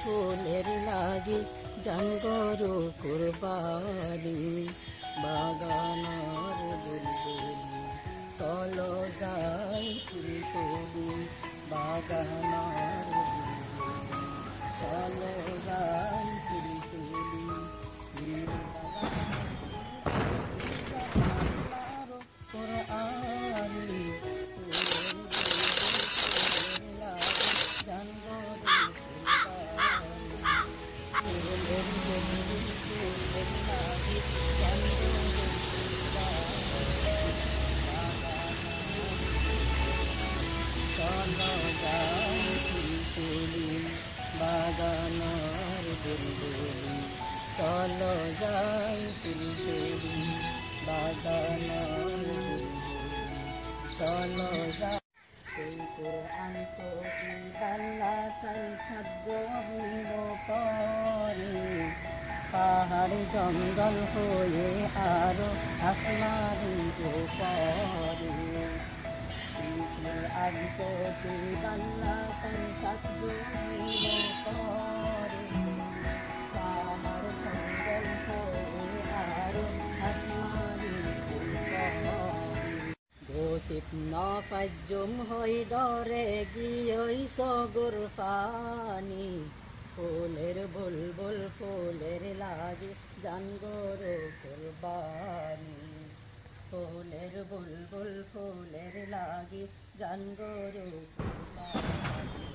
ফুলের লাগি জানগরু কুরবানি বাগানার বুলবুলি চলো যাই ফুল তুলি বাগানার বুলবুলি চলো যাই ফুল তুলি বাগানার বুলবুলি চলো যাই ফুল তুলি বাগানার বুলবুলি চলো যাই সেই কোরআন তো আল্লাহ সাজ্জ হইল পরে পাহাড় জঙ্গল হয়ে আরো আসমানি উপরে আগতো আল্লাহ সাজ্জ হইল পরে পাহাড় জঙ্গল হয়ে আরো আসমানি গোসিপ না পাজ্জুম হই ডরে গিয়ে সগর পানি ফুলের বুলবুল ফুলের লাগে জানগর কুরবানি ফুলের বুলবুল ফুলের লাগে জানগর কুরবানি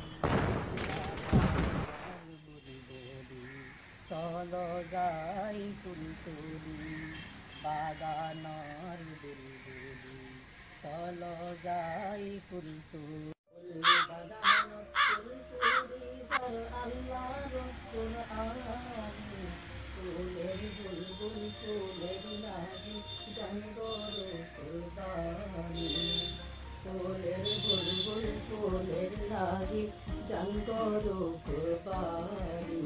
বুলবুলি চলো যাই ফুল তুলি বাগানার বুলবুলি চলো যাই ফুল তুলি বাগানার ফুল তুলি আল্লাহর কুরআনি ফুলের বুলবুল ফুলের লাগি জানগর কুরবানি ফুলের বুলবুল ফুলের লাগি জানগর কুরবানি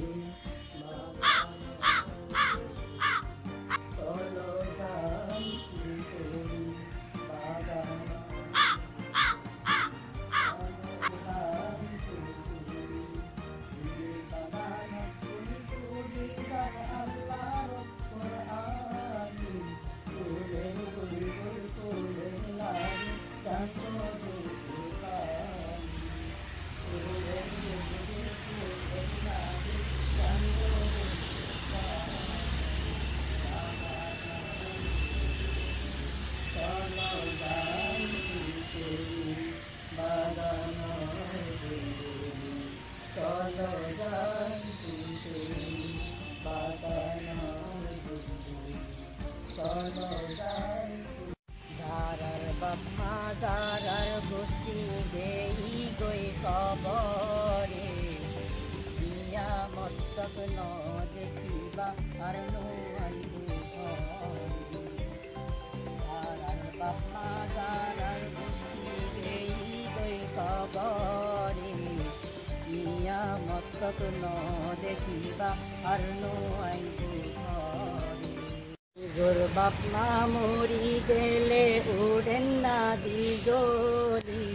চলো যাই ফুল তুলি যারার বাপমা যারার গোষ্ঠী দেই গই কবরে দিয়া মস্তক ন দেখিবা আর নইবু যারার বাপমা যারার গোষ্ঠী দেই গই কবরে দিয়া মস্তক ন দেখিবা আর নইবু জোর বাপ মা মরি গেলে উড়েন না দিগলি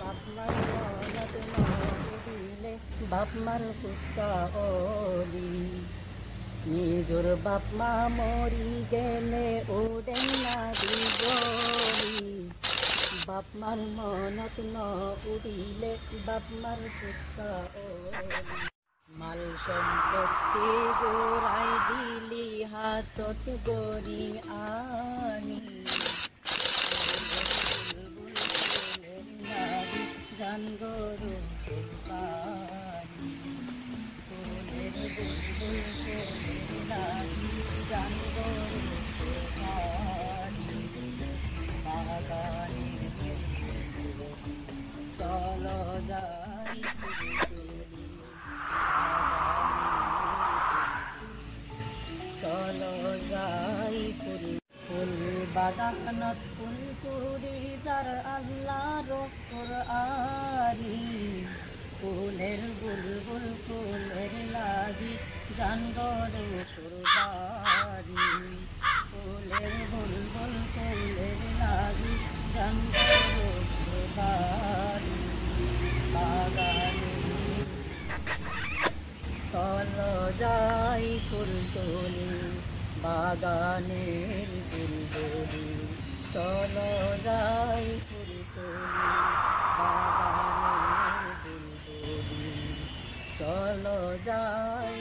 বাপ মার মনত দিলে বাপ মার কুত্তা ওলি নিজর বাপ মা মরি গেলে উড়েন না দিগলি বাপ মার মনত ন উড়িলে বাপ মার কুত্তা ওলি। সম্পত্তি জোড়াই দিলি হাতত গরি আনি বুলবুল ফুলের নারী গান গরু কুরবানি ফুলের বুলবুল ফুলের নারী গান গরু কুরবানি বাগানে চলো যাই চলো যাই ফুল ফুল বাগানত ফুল ফুরি যার আল্লাহর কোরআনি ফুলের বুলবুল ফুলের লাগি জান গরু কুরবানি ফুলের বুলবুল ফুলের লাগি জান গরু কুরবানি বাগানে চলো যাই ফুল তুলি বাগানের বুলবুলি চলো যাই ফুল তুলি বাগানের বুলবুলি চলো যাই